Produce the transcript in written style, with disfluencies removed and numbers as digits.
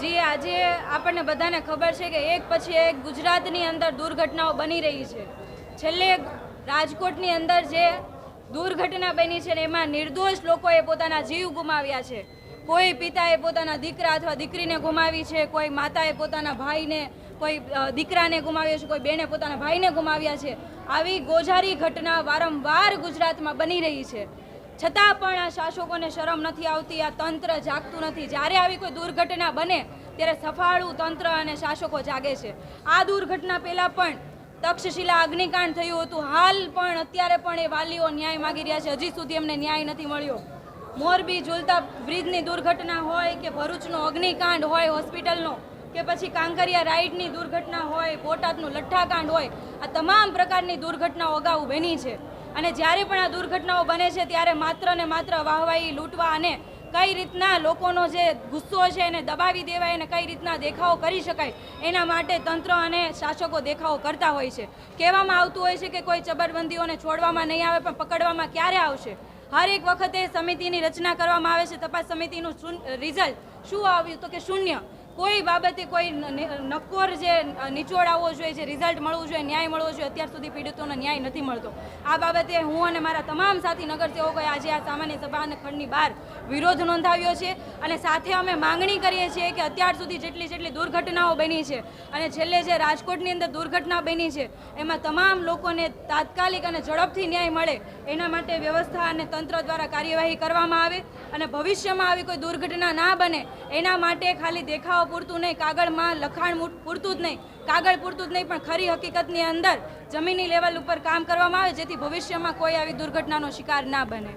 જી આજે આપણને બધાને ખબર છે કે એક પછી એક ગુજરાતની અંદર દુર્ઘટનાઓ બની રહી છે। છેલ્લે રાજકોટની અંદર જે દુર્ઘટના બની છે ને એમાં નિર્દોષ લોકોએ પોતાના જીવ ગુમાવ્યા છે। કોઈ પિતાએ પોતાના દીકરા અથવા દીકરીને ગુમાવી છે, કોઈ માતાએ પોતાના ભાઈને, કોઈ દીકરાને ગુમાવ્યો છે, કોઈ બેને પોતાના ભાઈને ગુમાવ્યા છે। આવી ગોઝારી ઘટના વારંવાર ગુજરાતમાં બની રહી છે, છતાં પણ આ શાસકોને શરમ નથી આવતી, આ તંત્ર જાગતું નથી। જ્યારે આવી કોઈ દુર્ઘટના બને ત્યારે સફાળું તંત્ર અને શાસકો જાગે છે। આ દુર્ઘટના પહેલાં પણ તક્ષશિલા અગ્નિકાંડ થયું હતું, હાલ પણ અત્યારે પણ એ વાલીઓ ન્યાય માગી રહ્યા છે, હજી સુધી એમને ન્યાય નથી મળ્યો। મોરબી ઝૂલતા બ્રિજની દુર્ઘટના હોય કે ભરૂચનો અગ્નિકાંડ હોય હોસ્પિટલનો, કે પછી કાંકરિયા રાઈડની દુર્ઘટના હોય, બોટાદનું લઠ્ઠાકાંડ હોય, આ તમામ પ્રકારની દુર્ઘટનાઓ અગાઉ બની છે। અને જ્યારે પણ આ દુર્ઘટનાઓ બને છે ત્યારે માત્ર ને માત્ર વાહવાહી લૂંટવા અને કઈ રીતના લોકોનો જે ગુસ્સો છે એને દબાવી દેવાય અને કઈ રીતના દેખાવો કરી શકાય એના માટે તંત્ર અને શાસકો દેખાવો કરતા હોય છે। કહેવામાં આવતું હોય છે કે કોઈ ચબરબંધીઓને છોડવામાં નહીં આવે, પણ પકડવામાં ક્યારે આવશે? હર એક વખતે સમિતિની રચના કરવામાં આવે છે, તપાસ સમિતિનું રિઝલ્ટ શું આવ્યું તો કે શૂન્ય। કોઈ બાબતે કોઈ નક્કોર જે નિચોડ આવવો જોઈએ, જે રિઝલ્ટ મળવું જોઈએ, ન્યાય મળવો જોઈએ, અત્યાર સુધી પીડિતોને ન્યાય નથી મળતો। આ બાબતે હું અને મારા તમામ સાથી નગરસેવકોએ આજે આ સામાન્ય સભા અને ખંડની બહાર વિરોધ નોંધાવ્યો છે અને સાથે અમે માંગણી કરીએ છીએ કે અત્યાર સુધી જેટલી દુર્ઘટનાઓ બની છે અને છેલ્લે જે રાજકોટની અંદર દુર્ઘટના બની છે એમાં તમામ લોકોને તાત્કાલિક અને ઝડપથી ન્યાય મળે એના માટે વ્યવસ્થા અને તંત્ર દ્વારા કાર્યવાહી કરવામાં આવે અને ભવિષ્યમાં આવી કોઈ દુર્ઘટના ના બને એના માટે ખાલી દેખાવ પૂરતું નહીં, કાગળમાં લખાણ પૂરતું જ નહીં, કાગળ પૂરતું જ નહીં, પણ ખરી હકીકતની અંદર જમીની લેવલ ઉપર કામ કરવામાં આવે જેથી ભવિષ્યમાં કોઈ આવી દુર્ઘટનાનો શિકાર ના બને।